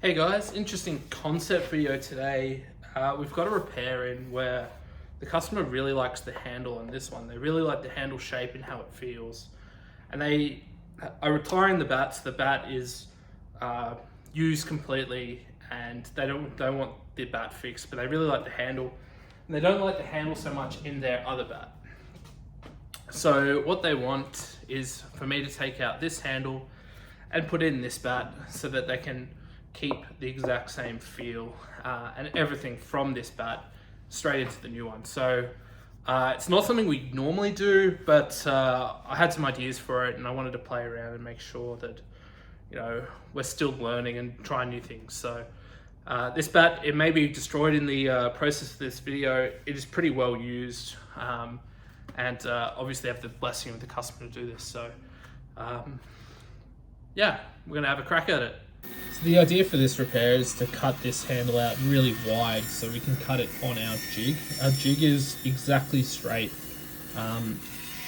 Hey guys, interesting concept video today. We've got a repair in where the customer really likes the handle on this one. They really like the handle shape and how it feels. And they are retiring the bat, so the bat is used completely and they don't want the bat fixed, but they really like the handle. And they don't like the handle so much in their other bat. So what they want is for me to take out this handle and put in this bat so that they can keep the exact same feel and everything from this bat straight into the new one. So it's not something we normally do, but I had some ideas for it and I wanted to play around and make sure that, you know, we're still learning and trying new things. So this bat, it may be destroyed in the process of this video. It is pretty well used and obviously I have the blessing of the customer to do this. So yeah, we're gonna have a crack at it. So the idea for this repair is to cut this handle out really wide so we can cut it on our jig. Our jig is exactly straight.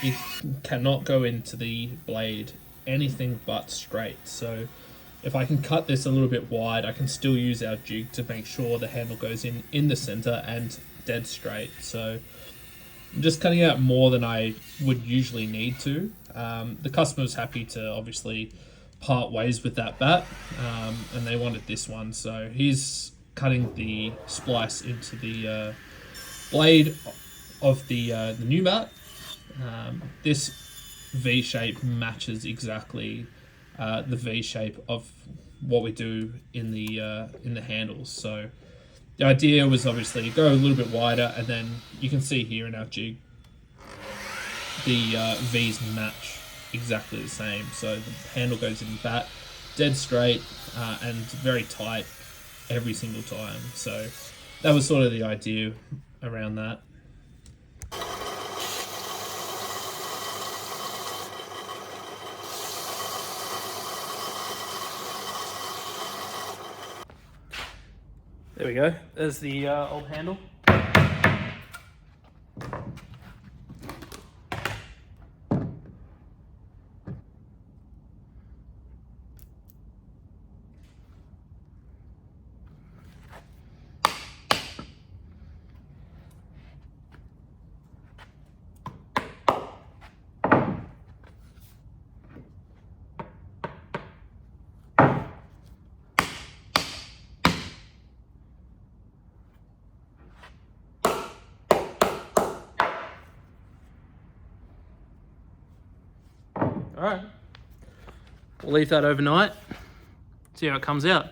It cannot go into the blade anything but straight. So if I can cut this a little bit wide, I can still use our jig to make sure the handle goes in the center and dead straight. So I'm just cutting out more than I would usually need to. The customer's happy to obviously part ways with that bat, and they wanted this one, so he's cutting the splice into the blade of the new bat. This V shape matches exactly the V shape of what we do in the handles. So the idea was obviously go a little bit wider, and then you can see here in our jig the V's match exactly the same. So the handle goes in bat dead straight and very tight every single time. So that was sort of the idea around that. There we go. There's the old handle. All right, we'll leave that overnight, see how it comes out.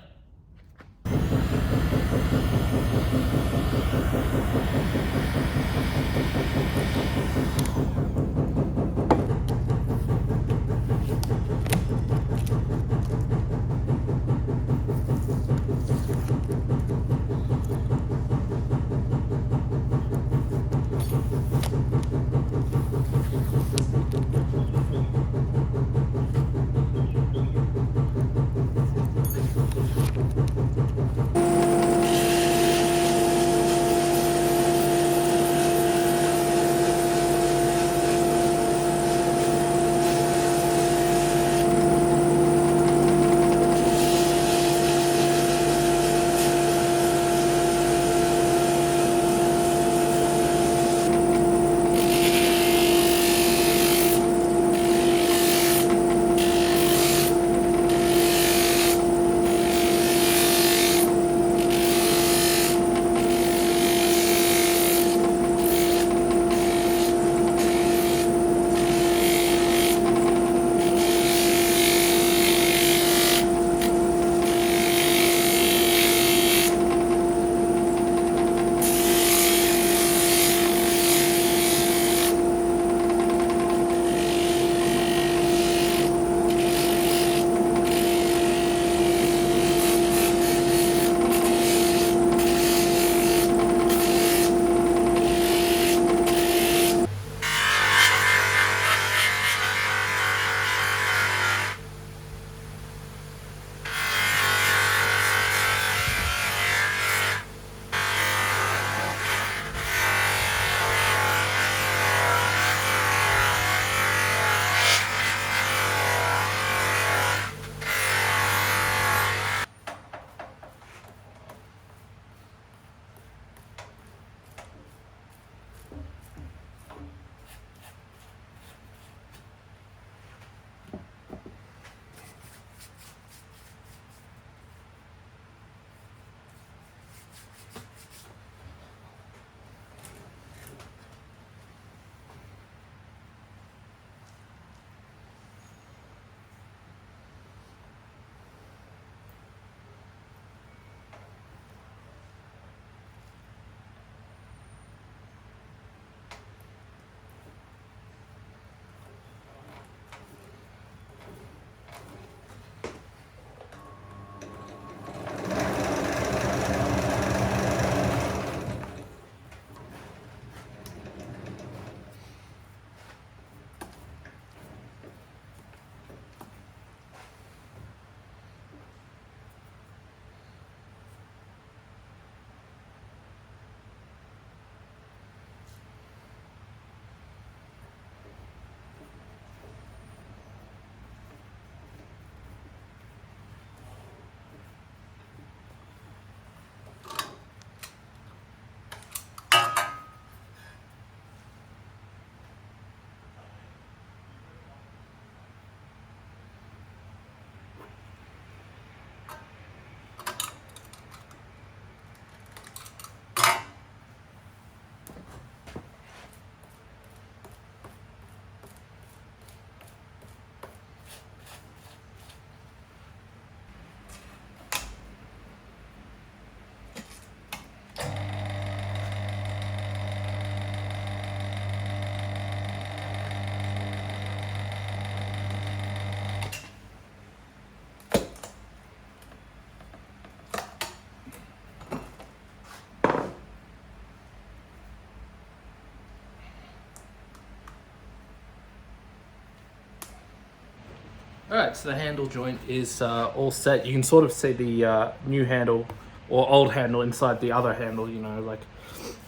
Alright, so the handle joint is all set. You can sort of see the new handle or old handle inside the other handle, you know, like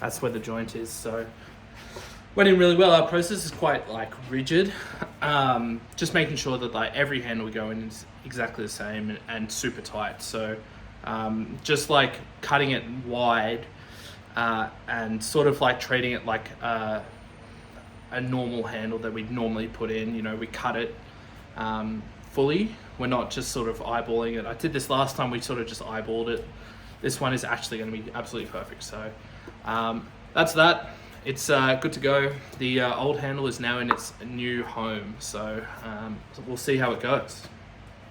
that's where the joint is. So went in really well. Our process is quite like rigid, just making sure that like every handle we go in is exactly the same and super tight. So just like cutting it wide and sort of like treating it like a normal handle that we'd normally put in. You know, we cut it fully. We're not just sort of eyeballing it. I did this last time, we sort of just eyeballed it. This one is actually going to be absolutely perfect. So that's that. It's good to go. The old handle is now in its new home. So we'll see how it goes.